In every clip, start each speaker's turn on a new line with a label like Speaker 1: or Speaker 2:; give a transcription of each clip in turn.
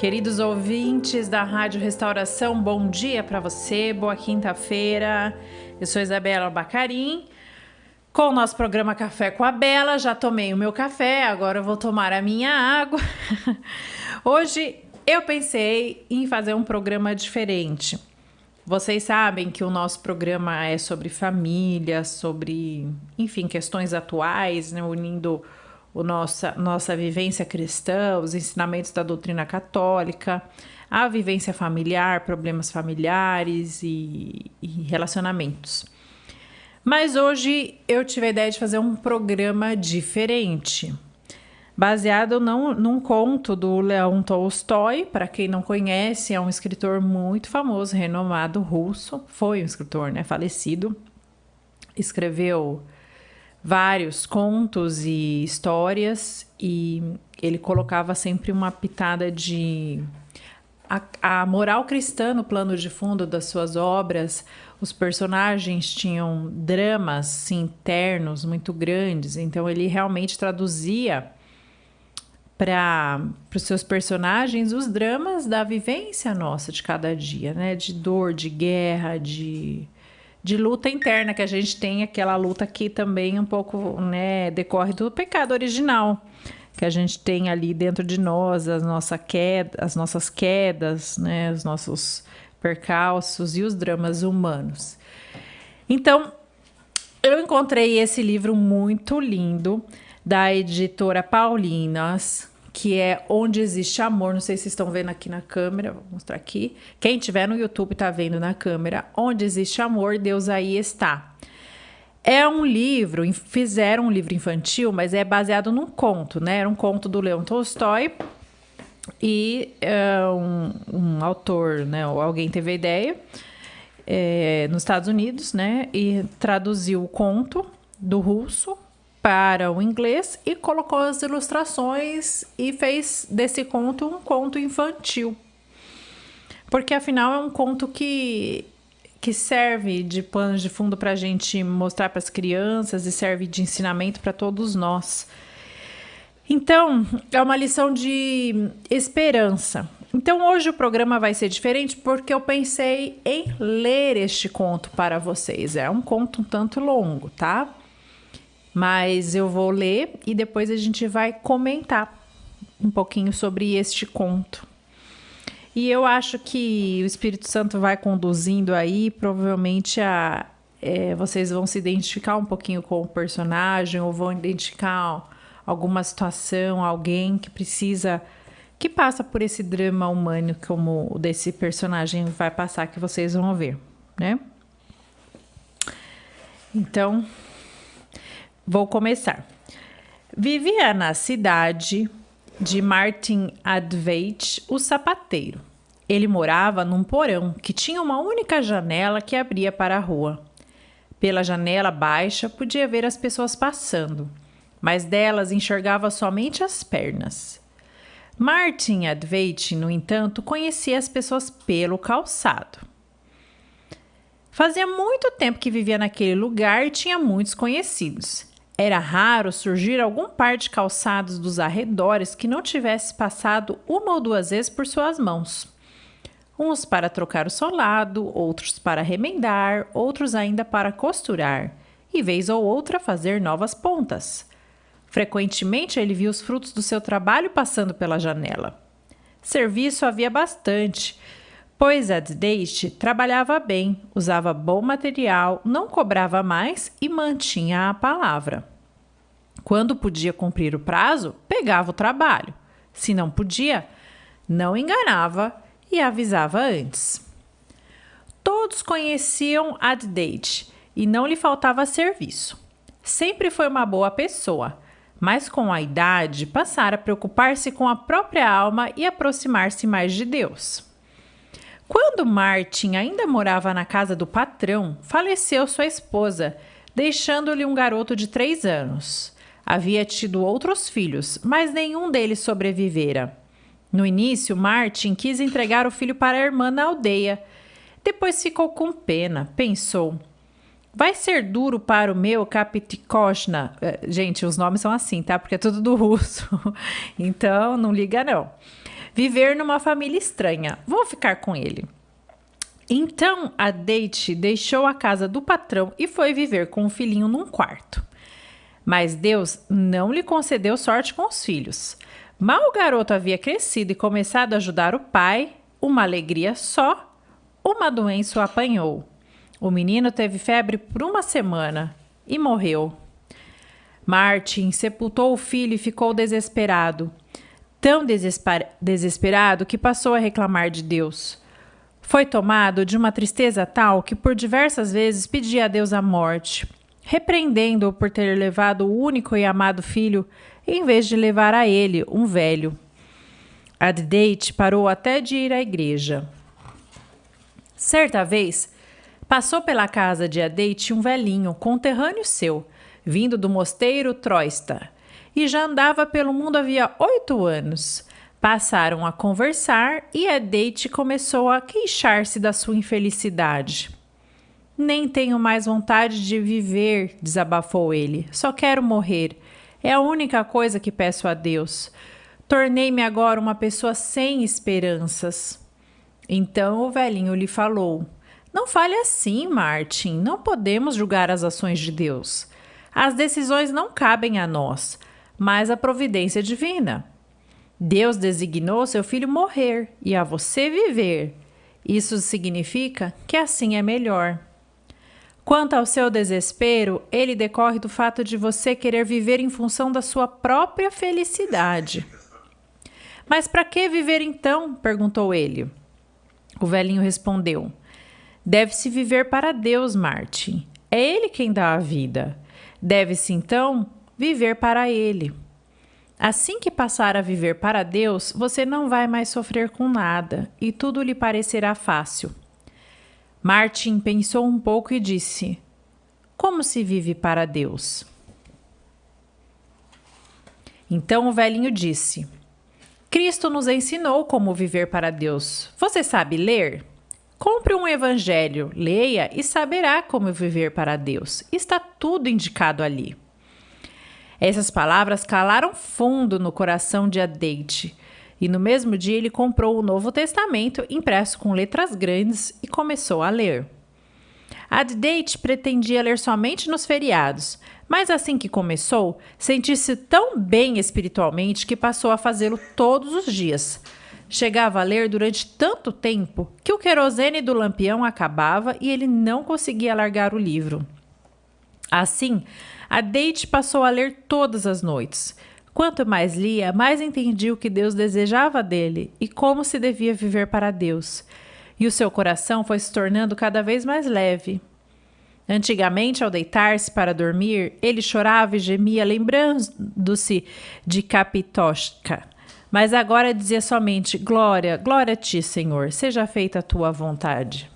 Speaker 1: Queridos ouvintes da Rádio Restauração, bom dia para você, boa quinta-feira. Eu sou Isabela Bacarim, com o nosso programa Café com a Bela. Já tomei o meu café, agora eu vou tomar a minha água. Hoje eu pensei em fazer um programa diferente. Vocês sabem que o nosso programa é sobre família, sobre, enfim, questões atuais, né, unindo nossa vivência cristã, os ensinamentos da doutrina católica, a vivência familiar, problemas familiares e relacionamentos. Mas hoje eu tive a ideia de fazer um programa diferente, baseado num conto do Leão Tolstói. Para quem não conhece, é um escritor muito famoso, renomado, russo. Foi um escritor, né, falecido. Escreveu vários contos e histórias, e ele colocava sempre uma pitada de a moral cristã no plano de fundo das suas obras. Os personagens tinham dramas internos muito grandes, então ele realmente traduzia para os seus personagens os dramas da vivência nossa de cada dia, né? De dor, de guerra, de luta interna, que a gente tem aquela luta que também um pouco, né, decorre do pecado original, que a gente tem ali dentro de nós, as nossas quedas, né, os nossos percalços e os dramas humanos. Então, eu encontrei esse livro muito lindo da editora Paulinas, que é Onde Existe Amor. Não sei se vocês estão vendo aqui na câmera, vou mostrar aqui. Quem estiver no YouTube está vendo na câmera. Onde Existe Amor, Deus aí está. É um livro, fizeram um livro infantil, mas é baseado num conto, né? Era um conto do Leão Tolstói, e um autor, né, ou alguém teve a ideia, nos Estados Unidos, né? E traduziu o conto do russo para o inglês e colocou as ilustrações e fez desse conto um conto infantil. Porque, afinal, é um conto que serve de pano de fundo para a gente mostrar para as crianças e serve de ensinamento para todos nós. Então, é uma lição de esperança. Então, hoje o programa vai ser diferente porque eu pensei em ler este conto para vocês. É um conto um tanto longo, tá? Mas eu vou ler e depois a gente vai comentar um pouquinho sobre este conto. E eu acho que o Espírito Santo vai conduzindo aí, provavelmente vocês vão se identificar um pouquinho com o personagem, ou vão identificar alguma situação, alguém que passa por esse drama humano como o desse personagem vai passar, que vocês vão ver, né? Então, vou começar. Vivia na cidade de Martin Advait, o sapateiro. Ele morava num porão que tinha uma única janela que abria para a rua. Pela janela baixa podia ver as pessoas passando, mas delas enxergava somente as pernas. Martin Advait, no entanto, conhecia as pessoas pelo calçado. Fazia muito tempo que vivia naquele lugar e tinha muitos conhecidos. Era raro surgir algum par de calçados dos arredores que não tivesse passado uma ou duas vezes por suas mãos. Uns para trocar o solado, outros para remendar, outros ainda para costurar, e vez ou outra fazer novas pontas. Frequentemente ele via os frutos do seu trabalho passando pela janela. Serviço havia bastante, pois Advait trabalhava bem, usava bom material, não cobrava mais e mantinha a palavra. Quando podia cumprir o prazo, pegava o trabalho. Se não podia, não enganava e avisava antes. Todos conheciam Advait e não lhe faltava serviço. Sempre foi uma boa pessoa, mas com a idade passara a preocupar-se com a própria alma e aproximar-se mais de Deus. Quando Martin ainda morava na casa do patrão, faleceu sua esposa, deixando-lhe um garoto de 3 anos. Havia tido outros filhos, mas nenhum deles sobrevivera. No início, Martin quis entregar o filho para a irmã na aldeia. Depois ficou com pena, pensou: vai ser duro para o meu Kapitikoshna. Gente, os nomes são assim, tá? Porque é tudo do russo. Então, não liga não. viver numa família estranha. Vou ficar com ele. Então, a Deite deixou a casa do patrão e foi viver com o filhinho num quarto. Mas Deus não lhe concedeu sorte com os filhos. Mal o garoto havia crescido e começado a ajudar o pai, uma alegria só, uma doença o apanhou. O menino teve febre por 1 semana e morreu. Martin sepultou o filho e ficou desesperado. Tão desesperado que passou a reclamar de Deus. Foi tomado de uma tristeza tal que por diversas vezes pedia a Deus a morte, repreendendo-o por ter levado o único e amado filho, em vez de levar a ele, um velho. Deite parou até de ir à igreja. Certa vez, passou pela casa de Deite um velhinho, conterrâneo seu, vindo do mosteiro Troista, e já andava pelo mundo havia 8 anos. Passaram a conversar e Deite começou a queixar-se da sua infelicidade. Nem tenho mais vontade de viver, desabafou ele. Só quero morrer. É a única coisa que peço a Deus. Tornei-me agora uma pessoa sem esperanças. Então o velhinho lhe falou: Não fale assim, Martin. Não podemos julgar as ações de Deus. As decisões não cabem a nós, mas à providência divina. Deus designou seu filho morrer e a você viver. Isso significa que assim é melhor. Quanto ao seu desespero, ele decorre do fato de você querer viver em função da sua própria felicidade. Mas para que viver então? Perguntou ele. O velhinho respondeu: Deve-se viver para Deus, Martin. É Ele quem dá a vida. Deve-se então viver para Ele. Assim que passar a viver para Deus, você não vai mais sofrer com nada e tudo lhe parecerá fácil. Martin pensou um pouco e disse: Como se vive para Deus? Então o velhinho disse: Cristo nos ensinou como viver para Deus. Você sabe ler? Compre um evangelho, leia e saberá como viver para Deus. Está tudo indicado ali. Essas palavras calaram fundo no coração de Deite, e no mesmo dia ele comprou o Novo Testamento impresso com letras grandes e começou a ler. Deite pretendia ler somente nos feriados, mas assim que começou, sentiu-se tão bem espiritualmente que passou a fazê-lo todos os dias. Chegava a ler durante tanto tempo que o querosene do lampião acabava e ele não conseguia largar o livro. Assim, Deite passou a ler todas as noites. Quanto mais lia, mais entendia o que Deus desejava dele e como se devia viver para Deus. E o seu coração foi se tornando cada vez mais leve. Antigamente, ao deitar-se para dormir, ele chorava e gemia, lembrando-se de Kapitoshka. Mas agora dizia somente: Glória, glória a ti, Senhor, seja feita a tua vontade.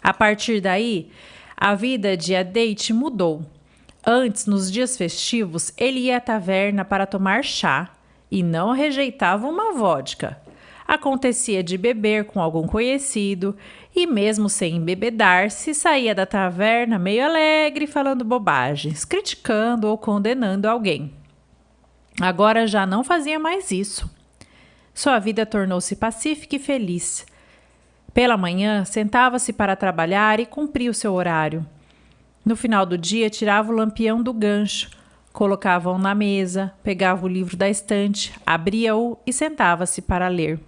Speaker 1: A partir daí, a vida de Deite mudou. Antes, nos dias festivos, ele ia à taverna para tomar chá e não rejeitava uma vodka. Acontecia de beber com algum conhecido e, mesmo sem embebedar-se, saía da taverna meio alegre, falando bobagens, criticando ou condenando alguém. Agora já não fazia mais isso. Sua vida tornou-se pacífica e feliz. Pela manhã, sentava-se para trabalhar e cumpria o seu horário. No final do dia, tirava o lampião do gancho, colocava-o na mesa, pegava o livro da estante, abria-o e sentava-se para ler.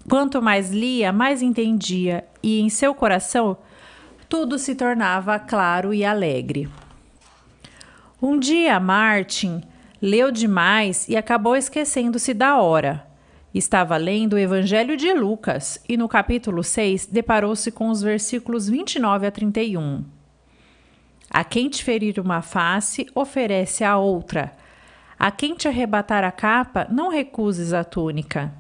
Speaker 1: Quanto mais lia, mais entendia, e em seu coração tudo se tornava claro e alegre. Um dia, Martin leu demais e acabou esquecendo-se da hora. Estava lendo o Evangelho de Lucas e no capítulo 6 deparou-se com os versículos 29 a 31. A quem te ferir uma face, oferece a outra. A quem te arrebatar a capa, não recuses a túnica.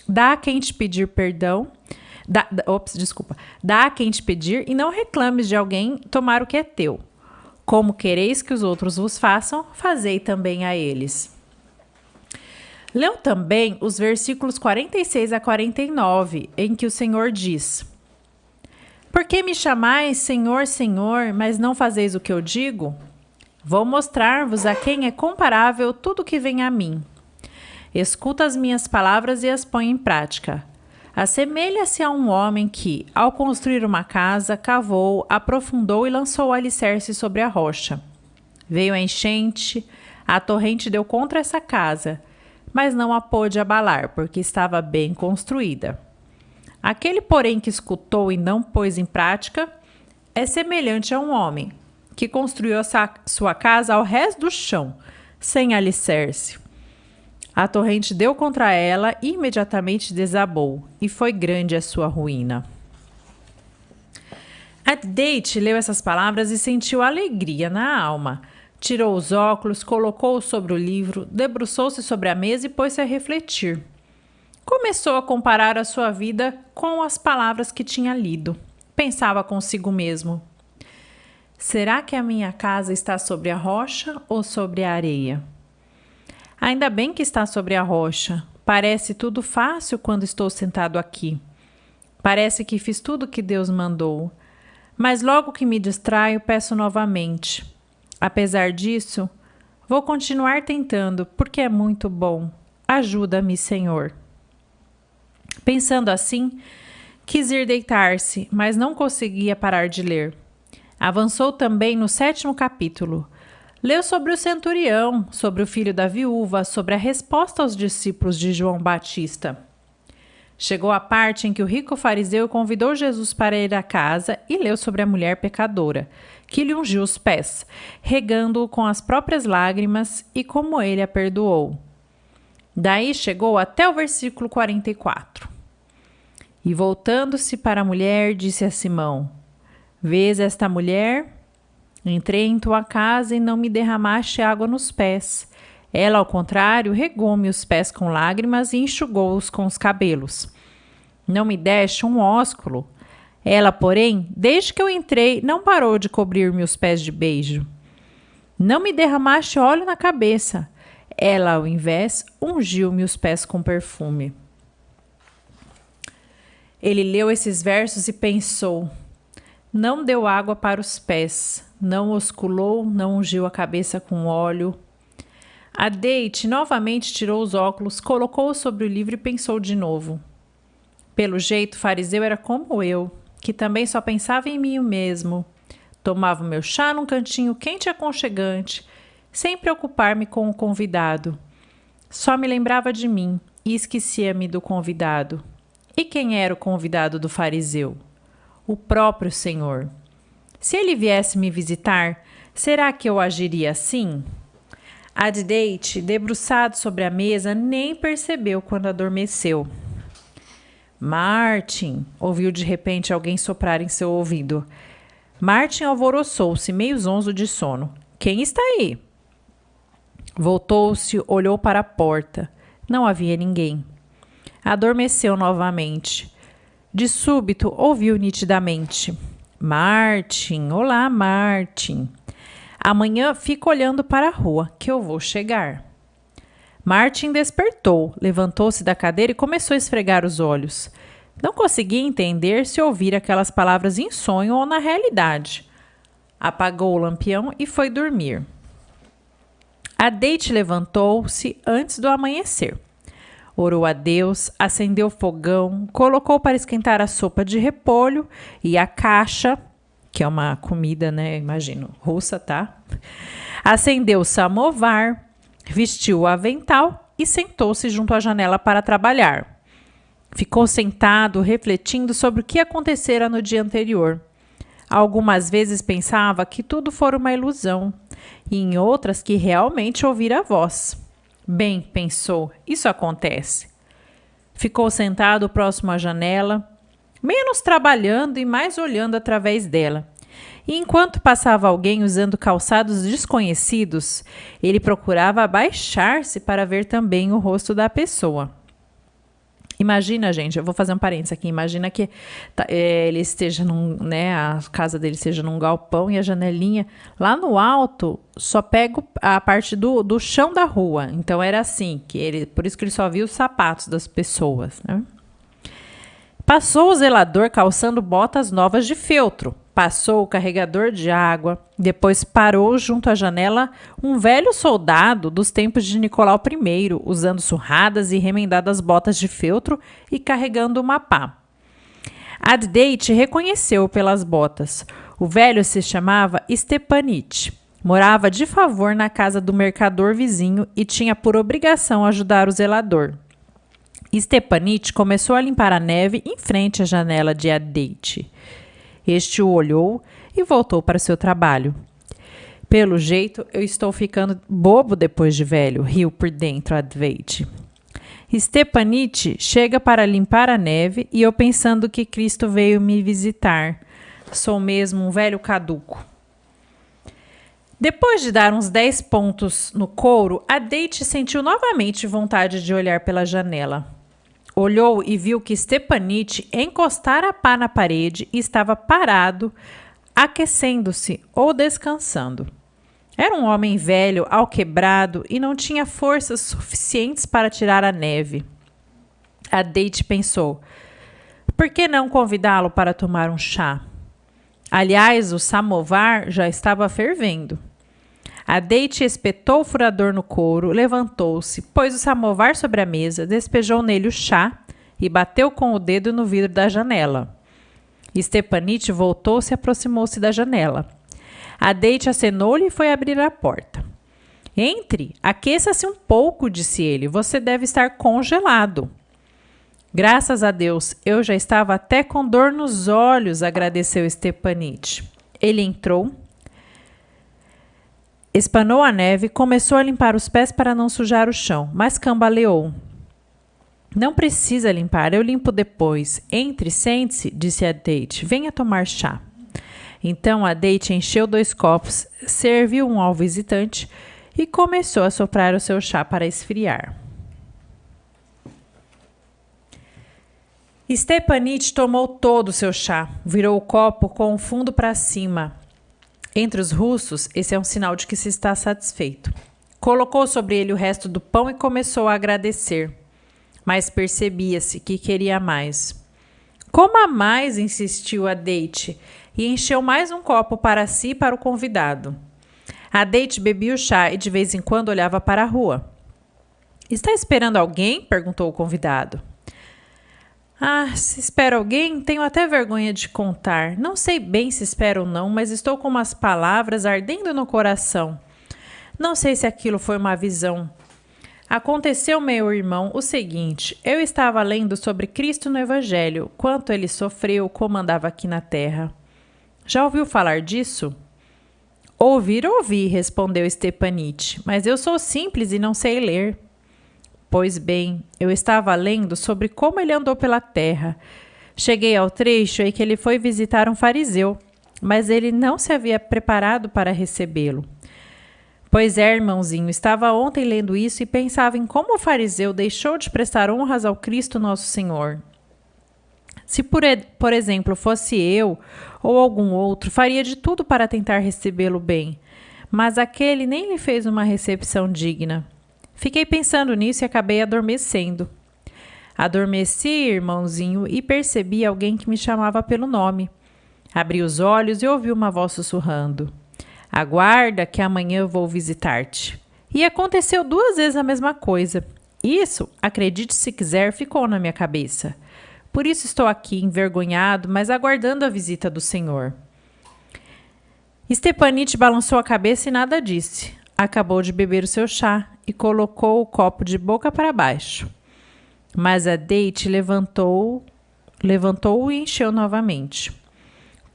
Speaker 1: Dá a quem te pedir perdão. Dá a quem te pedir e não reclames de alguém tomar o que é teu. Como quereis que os outros vos façam, fazei também a eles. Leu também os versículos 46 a 49, em que o Senhor diz: Por que me chamais Senhor, Senhor, mas não fazeis o que eu digo? Vou mostrar-vos a quem é comparável tudo que vem a mim. Escuta as minhas palavras e as põe em prática. Assemelha-se a um homem que, ao construir uma casa, cavou, aprofundou e lançou o alicerce sobre a rocha. Veio a enchente, a torrente deu contra essa casa, mas não a pôde abalar, porque estava bem construída. Aquele, porém, que escutou e não pôs em prática, é semelhante a um homem que construiu sua casa ao rés do chão, sem alicerce. A torrente deu contra ela e imediatamente desabou, e foi grande a sua ruína. Adete leu essas palavras e sentiu alegria na alma. Tirou os óculos, colocou-os sobre o livro, debruçou-se sobre a mesa e pôs-se a refletir. Começou a comparar a sua vida com as palavras que tinha lido. Pensava consigo mesmo: será que a minha casa está sobre a rocha ou sobre a areia? Ainda bem que está sobre a rocha. Parece tudo fácil quando estou sentado aqui. Parece que fiz tudo o que Deus mandou. Mas logo que me distraio, peço novamente. Apesar disso, vou continuar tentando, porque é muito bom. Ajuda-me, Senhor. Pensando assim, quis ir deitar-se, mas não conseguia parar de ler. Avançou também no 7º capítulo. Leu sobre o centurião, sobre o filho da viúva, sobre a resposta aos discípulos de João Batista. Chegou a parte em que o rico fariseu convidou Jesus para ir à casa e leu sobre a mulher pecadora, que lhe ungiu os pés, regando-o com as próprias lágrimas e como ele a perdoou. Daí chegou até o versículo 44. E voltando-se para a mulher, disse a Simão: Vês esta mulher? Entrei em tua casa e não me derramaste água nos pés. Ela, ao contrário, regou-me os pés com lágrimas e enxugou-os com os cabelos. Não me deste um ósculo. Ela, porém, desde que eu entrei, não parou de cobrir-me os pés de beijo. Não me derramaste óleo na cabeça. Ela, ao invés, ungiu-me os pés com perfume. Ele leu esses versos e pensou: não deu água para os pés, não osculou, não ungiu a cabeça com óleo. Adete novamente tirou os óculos, colocou-os sobre o livro e pensou de novo. Pelo jeito, o fariseu era como eu, que também só pensava em mim mesmo. Tomava o meu chá num cantinho quente e aconchegante, sem preocupar-me com o convidado. Só me lembrava de mim e esquecia-me do convidado. E quem era o convidado do fariseu? O próprio Senhor. Se ele viesse me visitar, será que eu agiria assim? Adete, debruçado sobre a mesa, nem percebeu quando adormeceu. Martin, ouviu de repente alguém soprar em seu ouvido. Martin alvoroçou-se, meio zonzo de sono. Quem está aí? Voltou-se, olhou para a porta. Não havia ninguém. Adormeceu novamente. De súbito, ouviu nitidamente: Martin, olá, Martin. Amanhã fica olhando para a rua, que eu vou chegar. Martin despertou, levantou-se da cadeira e começou a esfregar os olhos. Não conseguia entender se ouvira aquelas palavras em sonho ou na realidade. Apagou o lampião e foi dormir. Adete levantou-se antes do amanhecer. Orou a Deus, acendeu o fogão, colocou para esquentar a sopa de repolho e a cacha, que é uma comida, né, imagino, russa, tá? Acendeu o samovar, vestiu o avental e sentou-se junto à janela para trabalhar. Ficou sentado, refletindo sobre o que acontecera no dia anterior. Algumas vezes pensava que tudo fora uma ilusão, e em outras que realmente ouvira a voz. Bem, pensou, isso acontece. Ficou sentado próximo à janela, menos trabalhando e mais olhando através dela. E enquanto passava alguém usando calçados desconhecidos, ele procurava abaixar-se para ver também o rosto da pessoa. Imagina, gente, eu vou fazer um parênteses aqui, imagina que ele esteja a casa dele seja num galpão e a janelinha lá no alto só pega a parte do chão da rua. Então era assim, por isso que ele só via os sapatos das pessoas, né? Passou o zelador calçando botas novas de feltro. Passou o carregador de água, depois parou junto à janela um velho soldado dos tempos de Nicolau I, usando surradas e remendadas botas de feltro e carregando uma pá. Addate reconheceu pelas botas. O velho se chamava Stepanit. Morava de favor na casa do mercador vizinho e tinha por obrigação ajudar o zelador. Stepanit começou a limpar a neve em frente à janela de Addate. Este o olhou e voltou para o seu trabalho. Pelo jeito, eu estou ficando bobo depois de velho, riu por dentro Addate. Stepanit chega para limpar a neve e eu pensando que Cristo veio me visitar. Sou mesmo um velho caduco. Depois de dar uns 10 pontos no couro, Addate sentiu novamente vontade de olhar pela janela. Olhou e viu que Stepanit encostara a pá na parede e estava parado, aquecendo-se ou descansando. Era um homem velho, alquebrado e não tinha forças suficientes para tirar a neve. Addate pensou, por que não convidá-lo para tomar um chá? Aliás, o samovar já estava fervendo. Addate espetou o furador no couro, levantou-se, pôs o samovar sobre a mesa, despejou nele o chá e bateu com o dedo no vidro da janela. Stepanit voltou-se e aproximou-se da janela. Addate acenou-lhe e foi abrir a porta. Entre, aqueça-se um pouco, disse ele, você deve estar congelado. Graças a Deus, eu já estava até com dor nos olhos, agradeceu Stepanit. Ele entrou, espanou a neve, começou a limpar os pés para não sujar o chão, mas cambaleou. Não precisa limpar, eu limpo depois. Entre, sente-se, disse Addate. Venha tomar chá. Então Addate encheu 2 copos, serviu um ao visitante e começou a soprar o seu chá para esfriar. Stepanit tomou todo o seu chá, virou o copo com o fundo para cima. Entre os russos, esse é um sinal de que se está satisfeito. Colocou sobre ele o resto do pão e começou a agradecer. Mas percebia-se que queria mais. Coma mais, insistiu Addate, e encheu mais um copo para si e para o convidado. Addate bebia o chá e de vez em quando olhava para a rua. Está esperando alguém? Perguntou o convidado. Ah, se espera alguém, tenho até vergonha de contar. Não sei bem se espero ou não, mas estou com umas palavras ardendo no coração. Não sei se aquilo foi uma visão. Aconteceu, meu irmão, o seguinte. Eu estava lendo sobre Cristo no Evangelho, quanto ele sofreu, como andava aqui na terra. Já ouviu falar disso? Ouvi, respondeu Stepanit, mas eu sou simples e não sei ler. Pois bem, eu estava lendo sobre como ele andou pela terra. Cheguei ao trecho em que ele foi visitar um fariseu, mas ele não se havia preparado para recebê-lo. Pois é, irmãozinho, estava ontem lendo isso e pensava em como o fariseu deixou de prestar honras ao Cristo nosso Senhor. Se, por exemplo, fosse eu ou algum outro, faria de tudo para tentar recebê-lo bem, mas aquele nem lhe fez uma recepção digna. Fiquei pensando nisso e acabei adormecendo. Adormeci, irmãozinho, e percebi alguém que me chamava pelo nome. Abri os olhos e ouvi uma voz sussurrando. Aguarda que amanhã eu vou visitar-te. E aconteceu 2 vezes a mesma coisa. Isso, acredite se quiser, ficou na minha cabeça. Por isso estou aqui, envergonhado, mas aguardando a visita do Senhor. Stepanit balançou a cabeça e nada disse. Acabou de beber o seu chá e colocou o copo de boca para baixo. Mas Addate levantou e encheu novamente.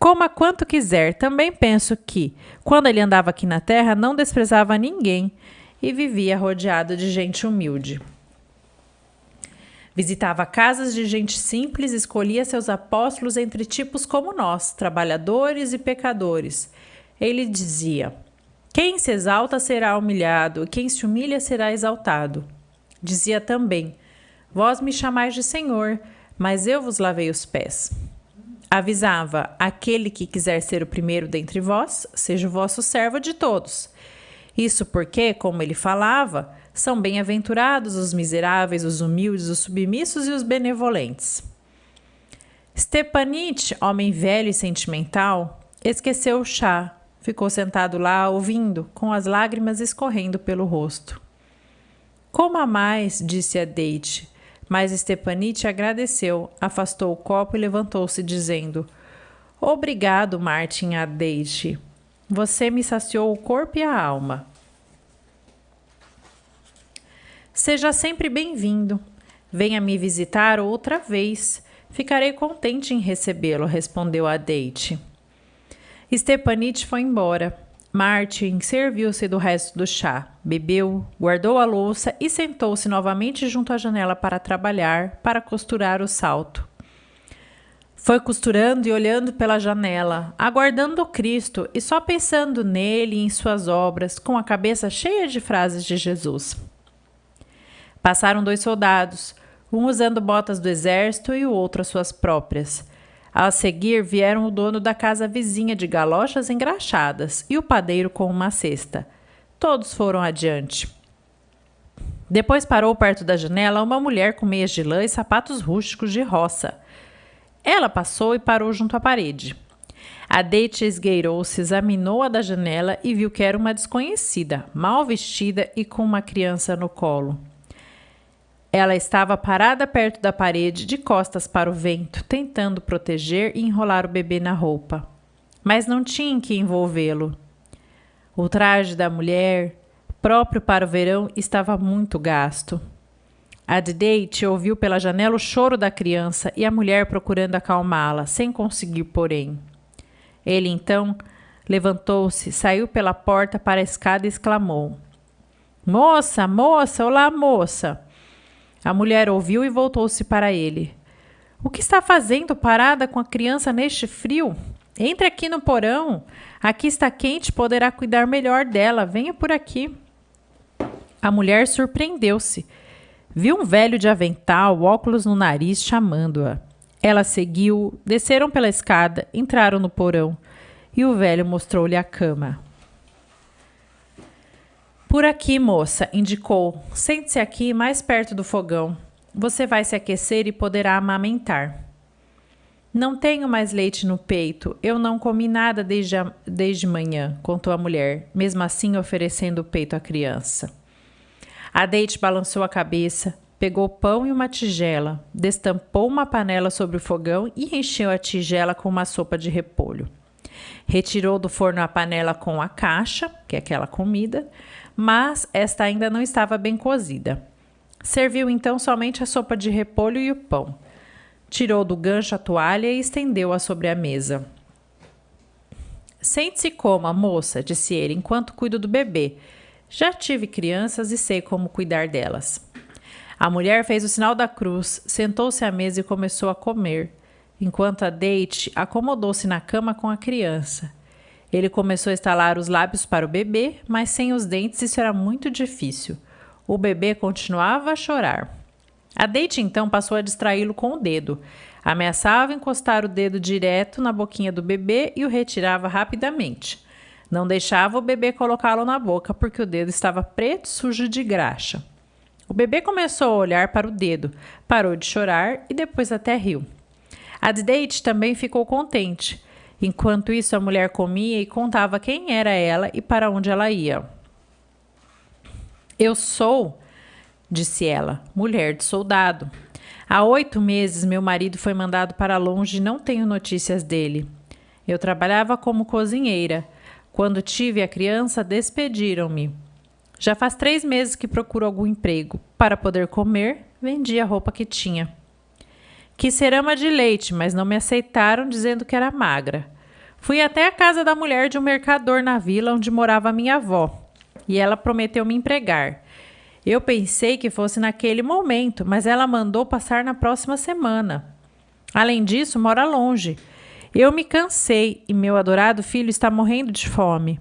Speaker 1: Coma quanto quiser, também penso que, quando ele andava aqui na terra, não desprezava ninguém e vivia rodeado de gente humilde. Visitava casas de gente simples, escolhia seus apóstolos entre tipos como nós, trabalhadores e pecadores. Ele dizia: quem se exalta será humilhado, e quem se humilha será exaltado. Dizia também: vós me chamais de Senhor, mas eu vos lavei os pés. Avisava: aquele que quiser ser o primeiro dentre vós, seja o vosso servo de todos. Isso porque, como ele falava, são bem-aventurados os miseráveis, os humildes, os submissos e os benevolentes. Stepanit, homem velho e sentimental, Esqueceu o chá. Ficou sentado lá, ouvindo, com as lágrimas escorrendo pelo rosto. Coma mais, disse a Deite, mas Stepanite agradeceu, afastou o copo e levantou-se, dizendo: Obrigado, Martin a Deite. Você me saciou o corpo e a alma. Seja sempre bem-vindo. Venha me visitar outra vez. Ficarei contente em recebê-lo, respondeu a Deite. Stepanite foi embora. Martin serviu-se do resto do chá, bebeu, guardou a louça e sentou-se novamente junto à janela para trabalhar, para costurar o salto. Foi costurando e olhando pela janela, aguardando o Cristo e só pensando nele e em suas obras, com a cabeça cheia de frases de Jesus. Passaram 2 soldados, um usando botas do exército e o outro as suas próprias. A seguir vieram o dono da casa vizinha de galochas engraxadas e o padeiro com uma cesta. Todos foram adiante. Depois parou perto da janela uma mulher com meias de lã e sapatos rústicos de roça. Ela passou e parou junto à parede. A Deite esgueirou-se, examinou-a da janela e viu que era uma desconhecida, mal vestida e com uma criança no colo. Ela estava parada perto da parede, de costas para o vento, tentando proteger e enrolar o bebê na roupa. Mas não tinha em que envolvê-lo. O traje da mulher, próprio para o verão, estava muito gasto. A Deite ouviu pela janela o choro da criança e a mulher procurando acalmá-la, sem conseguir, porém. Ele, então, levantou-se, saiu pela porta para a escada e exclamou: Moça, moça, olá, moça! A mulher ouviu e voltou-se para ele. O que está fazendo parada com a criança neste frio? Entre aqui no porão. Aqui está quente, poderá cuidar melhor dela. Venha por aqui. A mulher surpreendeu-se. Viu um velho de avental, óculos no nariz, chamando-a. Ela seguiu, desceram pela escada, entraram no porão e o velho mostrou-lhe a cama. Por aqui, moça, indicou. Sente-se aqui, mais perto do fogão. Você vai se aquecer e poderá amamentar. Não tenho mais leite no peito. Eu não comi nada desde manhã, contou a mulher, mesmo assim oferecendo o peito à criança. A Deite balançou a cabeça, pegou pão e uma tigela, destampou uma panela sobre o fogão e encheu a tigela com uma sopa de repolho. Retirou do forno a panela com a caixa, que é aquela comida, mas esta ainda não estava bem cozida. Serviu então somente a sopa de repolho e o pão. Tirou do gancho a toalha e estendeu-a sobre a mesa. Sente-se e coma, moça, disse ele, enquanto cuido do bebê. Já tive crianças e sei como cuidar delas. A mulher fez o sinal da cruz, sentou-se à mesa e começou a comer, enquanto a Deite acomodou-se na cama com a criança. Ele começou a estalar os lábios para o bebê, mas sem os dentes isso era muito difícil. O bebê continuava a chorar. A Deite então passou a distraí-lo com o dedo. Ameaçava encostar o dedo direto na boquinha do bebê e o retirava rapidamente. Não deixava o bebê colocá-lo na boca porque o dedo estava preto e sujo de graxa. O bebê começou a olhar para o dedo, parou de chorar e depois até riu. A Deite também ficou contente. Enquanto isso, a mulher comia e contava quem era ela e para onde ela ia. Eu sou, disse ela, mulher de soldado. Há 8 meses meu marido foi mandado para longe e não tenho notícias dele. Eu trabalhava como cozinheira. Quando tive a criança, despediram-me. Já faz 3 meses que procuro algum emprego. Para poder comer, vendi a roupa que tinha. Quis ser ama de leite, mas não me aceitaram dizendo que era magra. Fui até a casa da mulher de um mercador na vila onde morava minha avó, e ela prometeu me empregar. Eu pensei que fosse naquele momento, mas ela mandou passar na próxima semana. Além disso, mora longe. Eu me cansei e meu adorado filho está morrendo de fome.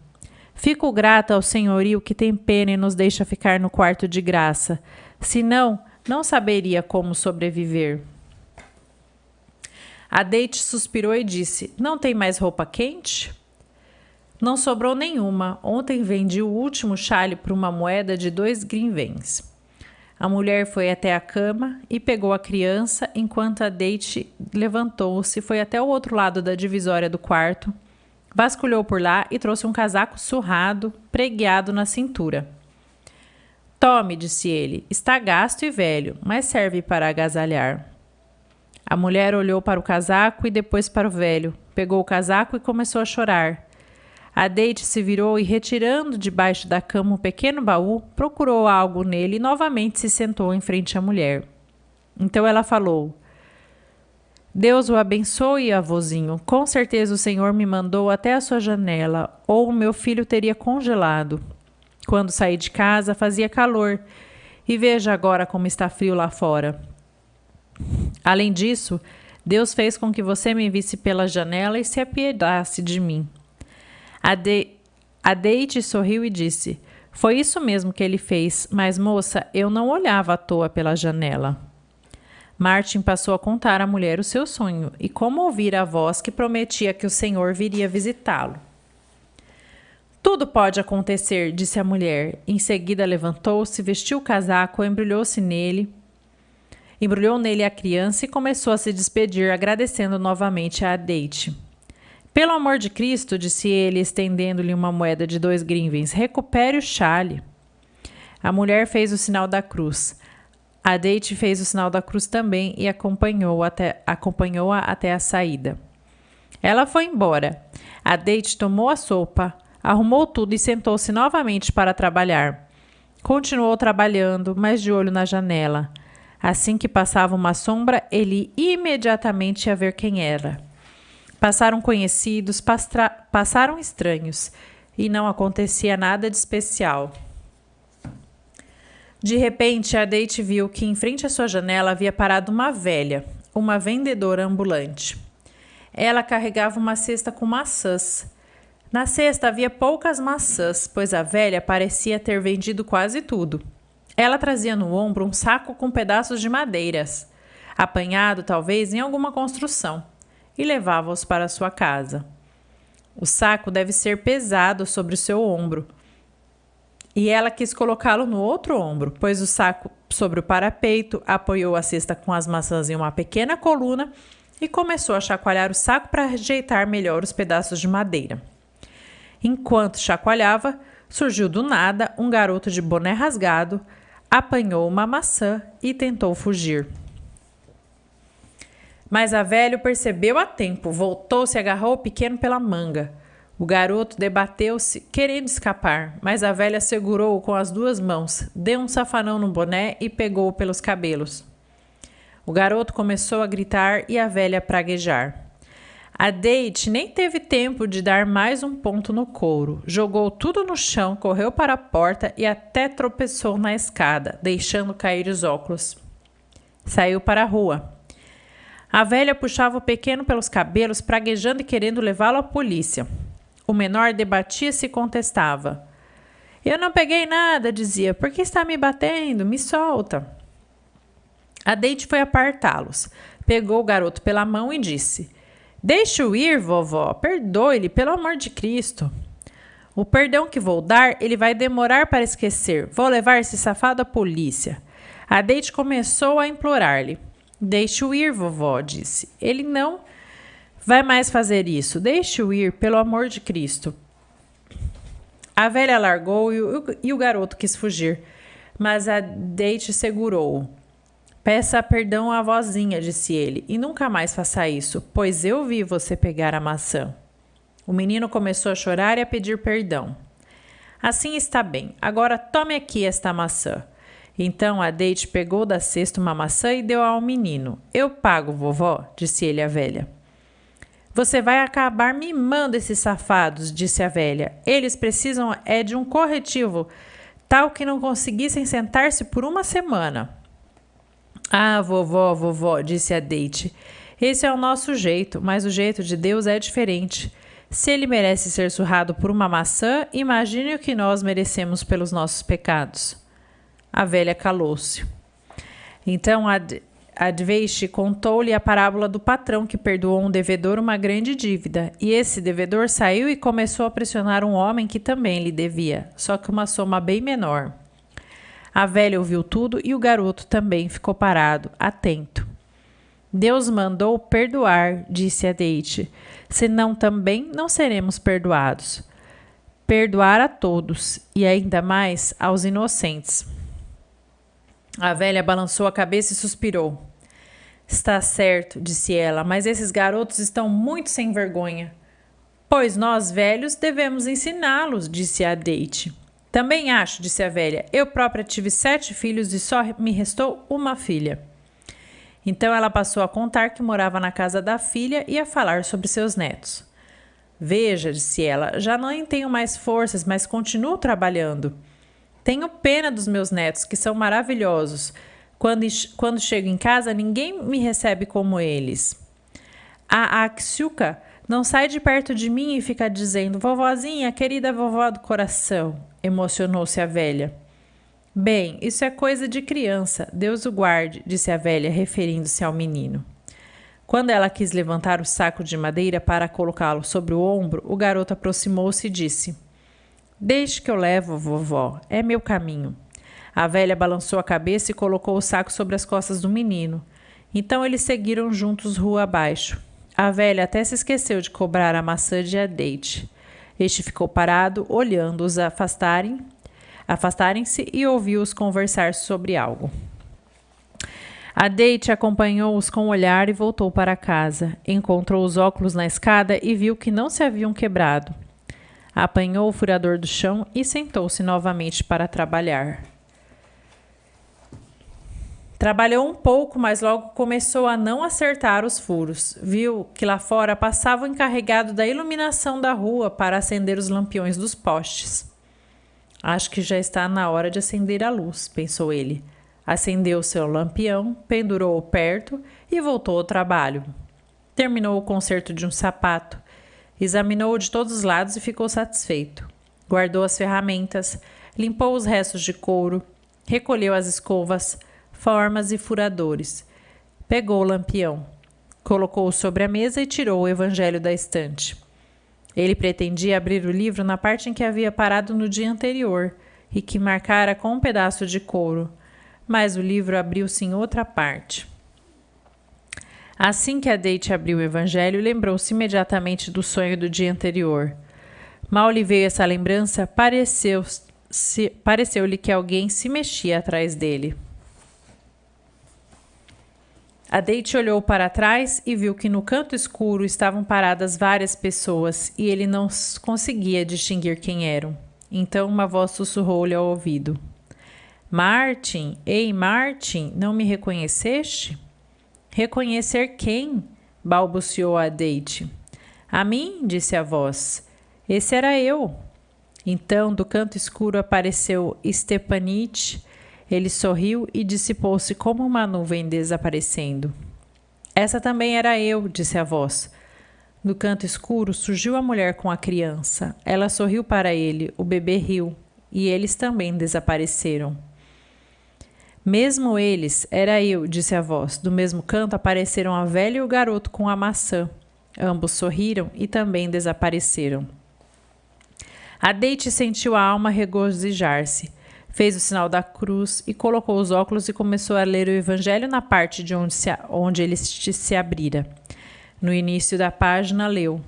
Speaker 1: Fico grata ao senhorio que tem pena e nos deixa ficar no quarto de graça. Senão, não saberia como sobreviver. A Deite suspirou e disse: Não tem mais roupa quente? Não sobrou nenhuma. Ontem vendi o último chale por uma moeda de 2 grinvens. A mulher foi até a cama e pegou a criança, enquanto a Deite levantou-se, foi até o outro lado da divisória do quarto, vasculhou por lá e trouxe um casaco surrado, pregueado na cintura. Tome, disse ele, está gasto e velho, mas serve para agasalhar. A mulher olhou para o casaco e depois para o velho, pegou o casaco e começou a chorar. A Date se virou e, retirando debaixo da cama um pequeno baú, procurou algo nele e novamente se sentou em frente à mulher. Então ela falou: Deus o abençoe, avôzinho. Com certeza o Senhor me mandou até a sua janela, ou o meu filho teria congelado. Quando saí de casa, fazia calor, e veja agora como está frio lá fora. Além disso, Deus fez com que você me visse pela janela e se apiedasse de mim. A Date sorriu e disse: Foi isso mesmo que ele fez, mas, moça, eu não olhava à toa pela janela. Martin passou a contar à mulher o seu sonho e como ouvira a voz que prometia que o Senhor viria visitá-lo. Tudo pode acontecer, disse a mulher. Em seguida levantou-se, vestiu o casaco, embrulhou nele a criança e começou a se despedir, agradecendo novamente a Date. Pelo amor de Cristo, disse ele, estendendo-lhe uma moeda de 2 grivens, recupere o chale. A mulher fez o sinal da cruz. A Date fez o sinal da cruz também e acompanhou-a até a saída. Ela foi embora. A Date tomou a sopa, arrumou tudo e sentou-se novamente para trabalhar. Continuou trabalhando, mas de olho na janela. Assim que passava uma sombra, ele imediatamente ia ver quem era. Passaram conhecidos, passaram estranhos, e não acontecia nada de especial. De repente, a Date viu que em frente à sua janela havia parado uma velha, uma vendedora ambulante. Ela carregava uma cesta com maçãs. Na cesta havia poucas maçãs, pois a velha parecia ter vendido quase tudo. Ela trazia no ombro um saco com pedaços de madeiras, apanhado talvez em alguma construção, e levava-os para sua casa. O saco deve ser pesado sobre o seu ombro, e ela quis colocá-lo no outro ombro, pôs o saco sobre o parapeito, apoiou a cesta com as maçãs em uma pequena coluna e começou a chacoalhar o saco para ajeitar melhor os pedaços de madeira. Enquanto chacoalhava, surgiu do nada um garoto de boné rasgado, apanhou uma maçã e tentou fugir. Mas a velha o percebeu a tempo, voltou-se e agarrou o pequeno pela manga. O garoto debateu-se, querendo escapar, mas a velha segurou-o com as 2 mãos, deu um safanão no boné e pegou-o pelos cabelos. O garoto começou a gritar e a velha a praguejar. A Date nem teve tempo de dar mais um ponto no couro. Jogou tudo no chão, correu para a porta e até tropeçou na escada, deixando cair os óculos. Saiu para a rua. A velha puxava o pequeno pelos cabelos, praguejando e querendo levá-lo à polícia. O menor debatia-se e contestava. Eu não peguei nada, dizia. Por que está me batendo? Me solta. A Date foi apartá-los. Pegou o garoto pela mão e disse: Deixe-o ir, vovó. Perdoe-lhe, pelo amor de Cristo. O perdão que vou dar, ele vai demorar para esquecer. Vou levar esse safado à polícia. A Date começou a implorar-lhe. Deixe-o ir, vovó, disse. Ele não vai mais fazer isso. Deixe-o ir, pelo amor de Cristo. A velha largou e o garoto quis fugir, mas a Date segurou-o. Peça perdão à vozinha, disse ele, e nunca mais faça isso, pois eu vi você pegar a maçã. O menino começou a chorar e a pedir perdão. Assim está bem. Agora tome aqui esta maçã. Então a Date pegou da cesta uma maçã e deu ao menino. Eu pago, vovó, disse ele à velha. Você vai acabar mimando esses safados, disse a velha. Eles precisam de um corretivo, tal que não conseguissem sentar-se por uma semana. Ah, vovó, disse a Date. Esse é o nosso jeito, mas o jeito de Deus é diferente. Se ele merece ser surrado por uma maçã, imagine o que nós merecemos pelos nossos pecados. A velha calou-se. Então a Date contou-lhe a parábola do patrão que perdoou um devedor uma grande dívida, e esse devedor saiu e começou a pressionar um homem que também lhe devia, só que uma soma bem menor. A velha ouviu tudo e o garoto também ficou parado, atento. Deus mandou perdoar, disse a Date. senão também não seremos perdoados. Perdoar a todos, e ainda mais aos inocentes. A velha balançou a cabeça e suspirou. Está certo, disse ela, mas esses garotos estão muito sem vergonha. Pois nós, velhos, devemos ensiná-los, disse a Date. Também acho, disse a velha. Eu própria tive 7 filhos e só me restou uma filha. Então ela passou a contar que morava na casa da filha e a falar sobre seus netos. Veja, disse ela, já não tenho mais forças, mas continuo trabalhando. Tenho pena dos meus netos, que são maravilhosos. Quando chego em casa, ninguém me recebe como eles. A Aksuka não sai de perto de mim e fica dizendo, vovozinha, querida vovó do coração, emocionou-se a velha. Bem, isso é coisa de criança, Deus o guarde, disse a velha, referindo-se ao menino. Quando ela quis levantar o saco de madeira para colocá-lo sobre o ombro, o garoto aproximou-se e disse, deixe que eu levo, vovó, é meu caminho. A velha balançou a cabeça e colocou o saco sobre as costas do menino. Então eles seguiram juntos rua abaixo. A velha até se esqueceu de cobrar a maçã de Date. Este ficou parado, olhando-os afastarem-se e ouviu-os conversar sobre algo. A Date acompanhou-os com o olhar e voltou para casa. Encontrou os óculos na escada e viu que não se haviam quebrado. Apanhou o furador do chão e sentou-se novamente para trabalhar. Trabalhou um pouco, mas logo começou a não acertar os furos. Viu que lá fora passava o encarregado da iluminação da rua para acender os lampiões dos postes. Acho que já está na hora de acender a luz, pensou ele. Acendeu seu lampião, pendurou-o perto e voltou ao trabalho. Terminou o conserto de um sapato, examinou-o de todos os lados e ficou satisfeito. Guardou as ferramentas, limpou os restos de couro, recolheu as escovas, formas e furadores. Pegou o lampião, colocou-o sobre a mesa e tirou o evangelho da estante. Ele pretendia abrir o livro na parte em que havia parado no dia anterior e que marcara com um pedaço de couro, mas o livro abriu-se em outra parte. Assim que a Date abriu o evangelho, lembrou-se imediatamente do sonho do dia anterior. Mal lhe veio essa lembrança, pareceu-lhe que alguém se mexia atrás dele. A Date olhou para trás e viu que no canto escuro estavam paradas várias pessoas e ele não conseguia distinguir quem eram. Então uma voz sussurrou-lhe ao ouvido. Martin, ei Martin, não me reconheceste? Reconhecer quem? Balbuciou a Date. A mim, disse a voz. Esse era eu. Então do canto escuro apareceu Stepanich. Ele sorriu e dissipou-se como uma nuvem desaparecendo. Essa também era eu, disse a voz. Do canto escuro surgiu a mulher com a criança. Ela sorriu para ele, o bebê riu, e eles também desapareceram. Mesmo eles, era eu, disse a voz. Do mesmo canto apareceram a velha e o garoto com a maçã. Ambos sorriram e também desapareceram. A Date sentiu a alma regozijar-se. Fez o sinal da cruz e colocou os óculos e começou a ler o evangelho na parte de onde ele se abrira. No início da página leu: